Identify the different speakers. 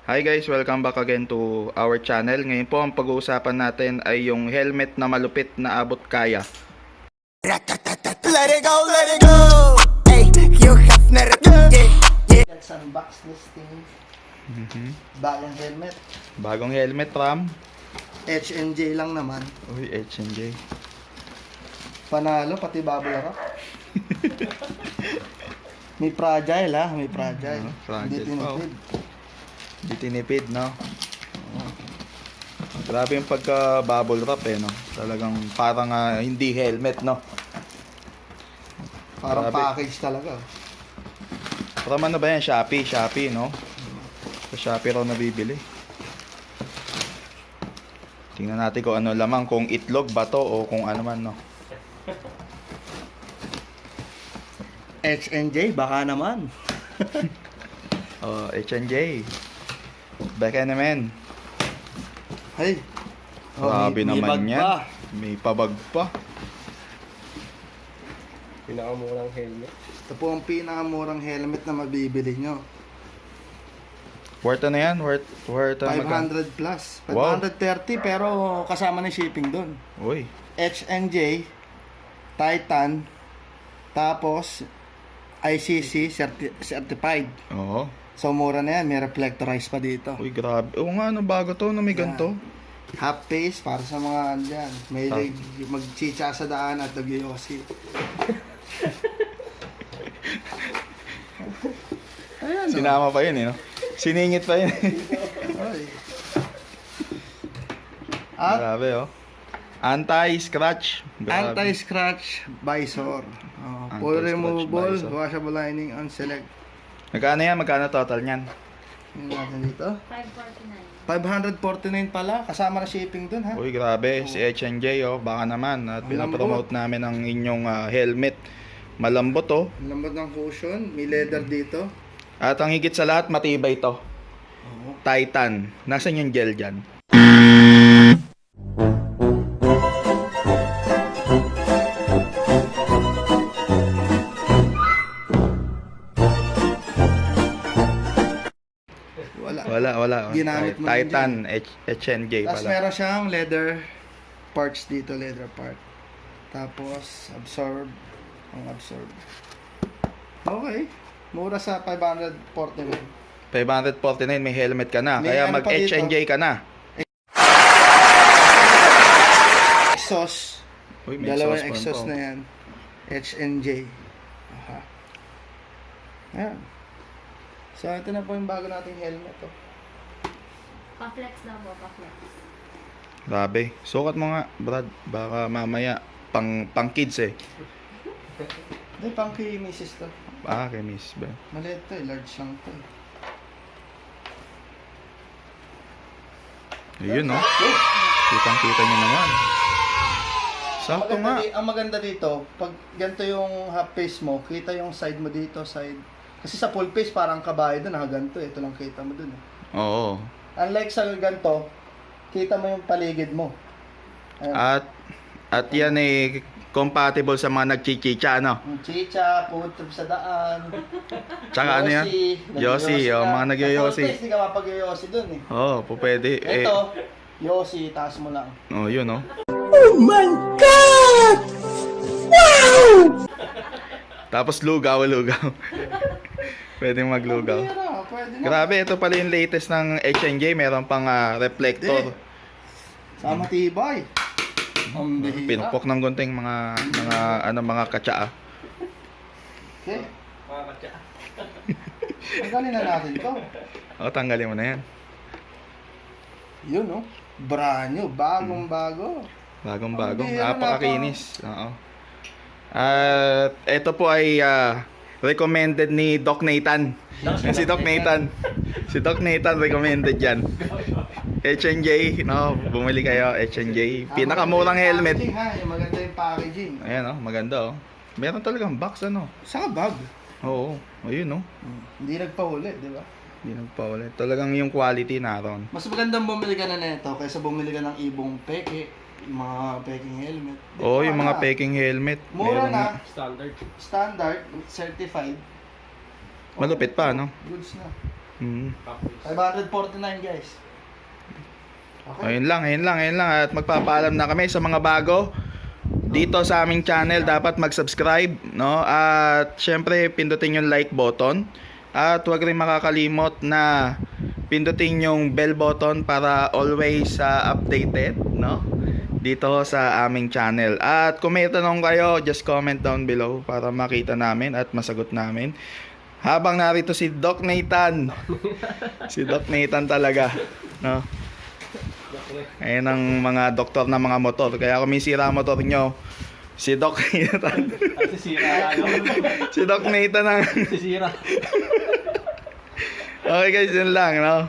Speaker 1: Hi guys, welcome back again to our channel. Ngayon po ang pag-uusapan natin ay yung helmet na malupit na abot kaya.
Speaker 2: Let it go, let it go. Hey, you have never
Speaker 3: That's unbox listing. Bagong helmet.
Speaker 1: Bagong helmet, Ram.
Speaker 3: H&J lang naman.
Speaker 1: Uy, H&J.
Speaker 3: Panalo, pati bubble wrap. May fragile ha, may fragile.
Speaker 1: Fragile
Speaker 3: Hindi
Speaker 1: pa, oh.
Speaker 3: tinipid.
Speaker 1: Di tinipid, no? Grabe yung pagka-bubble wrap eh, no? Talagang parang hindi helmet, no?
Speaker 3: Parang
Speaker 1: Grabe.
Speaker 3: package talaga.
Speaker 1: Parang ano ba yan? Shopee, no? Sa Shopee raw nabibili. Tingnan natin kung ano lamang, kung itlog ba to o kung ano man, no?
Speaker 3: H&J, baka naman.
Speaker 1: Oh, H&J. Baka naman.
Speaker 3: Hey.
Speaker 1: Grabe
Speaker 3: may
Speaker 1: naman
Speaker 3: bag
Speaker 1: yan.
Speaker 3: pa.
Speaker 1: May pabag pa.
Speaker 4: Pinakamurang helmet.
Speaker 3: Ito po ang pinakamurang helmet na mabibili nyo.
Speaker 1: Worth ano yan? Worth
Speaker 3: 500 plus.
Speaker 1: Wow.
Speaker 3: 530 pero kasama na shipping doon.
Speaker 1: Uy.
Speaker 3: H&J, Titan, tapos ICC certified.
Speaker 1: Oo.
Speaker 3: So mura na yan, may reflectorize pa dito.
Speaker 1: Uy, grabe. Oo nga, ano, bago to, no, may ganito.
Speaker 3: Half face para sa mga andyan. May magchicha sa daan at nagyoyosi. Ayan o.
Speaker 1: Sinama pa yun, eh, no? Siningit pa yun.
Speaker 3: Ay. At
Speaker 1: Grabe, oh. Anti-scratch. Grabe.
Speaker 3: anti-scratch visor. Full
Speaker 1: Anti-scratch
Speaker 3: removable,
Speaker 1: visor.
Speaker 3: washable lining on select.
Speaker 1: Magkano yan? Magkano total niyan?
Speaker 3: Yung natin dito.
Speaker 5: 549.
Speaker 3: 549 pala, kasama na shipping dun ha.
Speaker 1: Uy, grabe. Si H&J, oh. Baka naman. At
Speaker 3: Ang
Speaker 1: pinapromote namin ang inyong helmet. Malambot, oh.
Speaker 3: Ang lambot ng cushion, may leather dito.
Speaker 1: At ang higit sa lahat, matibay to. Titan. Nasaan yung gel dyan? Wala.
Speaker 3: Ginamit mo din
Speaker 1: Titan, H&J
Speaker 3: Tapos
Speaker 1: pala.
Speaker 3: meron siyang leather parts dito, leather part. Tapos absorb, ang absorb. Okay, mura sa 549.
Speaker 1: 549, may helmet ka na.
Speaker 3: May
Speaker 1: Kaya
Speaker 3: ano
Speaker 1: mag
Speaker 3: pa dito?
Speaker 1: H&J ka na.
Speaker 3: Exhaust.
Speaker 1: Uy, may
Speaker 3: Dalawang
Speaker 1: exhaust
Speaker 3: exhaust
Speaker 1: fan
Speaker 3: na
Speaker 1: pa,
Speaker 3: yan. H&J. Aha. Ayan. So ito na po yung bago nating helmet. Oh.
Speaker 5: Pa-flex daw po, pa-flex.
Speaker 1: Grabe. Sukat mo nga, Brad. Baka mamaya pang kids eh.
Speaker 3: Hindi, pang kay Mrs. to.
Speaker 1: Ah, kay Miss ba?
Speaker 3: Maliit to eh, large lang to eh.
Speaker 1: Ayun, no? Kitang-kita nyo naman. Sakto nga.
Speaker 3: Ang maganda dito, pag ganito yung half face mo, kita yung side mo dito, side. Kasi sa full face parang kabayo doon, nakaganto eh. Ito lang kita mo doon eh.
Speaker 1: Oo.
Speaker 3: Unlike sa ganito, kita mo yung paligid mo. Ayan.
Speaker 1: At yan eh, compatible sa mga nagchichicha, no?
Speaker 3: Yung chicha, putrip sa daan.
Speaker 1: Tsaka ano yan? Yossi, oh, mga
Speaker 3: Sa
Speaker 1: nagyoyosi.
Speaker 3: full face, di ka mapag-yoyosi doon eh.
Speaker 1: Oo, po pwede.
Speaker 3: Ito, yosi, taas mo lang.
Speaker 1: Oh, yun, no?
Speaker 2: Oh my God!
Speaker 1: Tapos lugaw. Pwedeng maglugaw.
Speaker 3: Pwede na.
Speaker 1: Grabe, ito pala yung latest ng H&J. Meron pang reflector.
Speaker 3: Sa matibay. Ang bihira.
Speaker 1: Pinupok ng gunting mga katsa.
Speaker 3: Okay. Tanggalin na natin to.
Speaker 1: O, tanggalin mo na yan.
Speaker 3: Yun no. Brand new, bagong bago.
Speaker 1: Bagong-bago.
Speaker 3: Hindi, ano
Speaker 1: Napakakinis. Oo. At ito po ay recommended ni Doc Nathan. Si Doc Nathan. Si Doc Nathan recommended yan. H&J, no, bumili kayo, H&J. Pinakamurang helmet.
Speaker 3: Packaging, ha, yung maganda yung packaging.
Speaker 1: Ayan, oh, maganda, oh. Meron talagang box, ano.
Speaker 3: Saka bag.
Speaker 1: Oo, ayun, oh.
Speaker 3: Hindi nagpahuli, di ba?
Speaker 1: Hindi nagpaulit. Talagang yung quality naroon.
Speaker 3: Mas magandang bumili ka na nito kaysa bumili ka ng ibong peke, yung mga peking helmet. Di
Speaker 1: Oo,
Speaker 3: ba
Speaker 1: yung mga
Speaker 3: na?
Speaker 1: peking helmet.
Speaker 3: Mura
Speaker 1: meron
Speaker 3: na,
Speaker 1: nga.
Speaker 4: Standard.
Speaker 3: standard, certified.
Speaker 1: Malupit pa, no?
Speaker 3: Goods na. 549 guys. Okay.
Speaker 1: Ayun lang. At magpapaalam na kami sa mga bago dito sa aming channel. Dapat mag-subscribe, no? At syempre, pindutin yung like button. At huwag rin makakalimot na pindutin yung bell button para always updated, no? Dito sa aming channel. At kung may tanong kayo, just comment down below para makita namin at masagot namin. Habang narito si Doc Nathan. Si Doc Nathan talaga, no? Ayan ang mga doktor ng mga motor. Kaya kung may sira ang motor nyo, si Doc Nathan.
Speaker 4: Sisira, ano?
Speaker 1: Si Doc Nathan ang...
Speaker 4: Sisira.
Speaker 1: Okay guys, yun lang, no?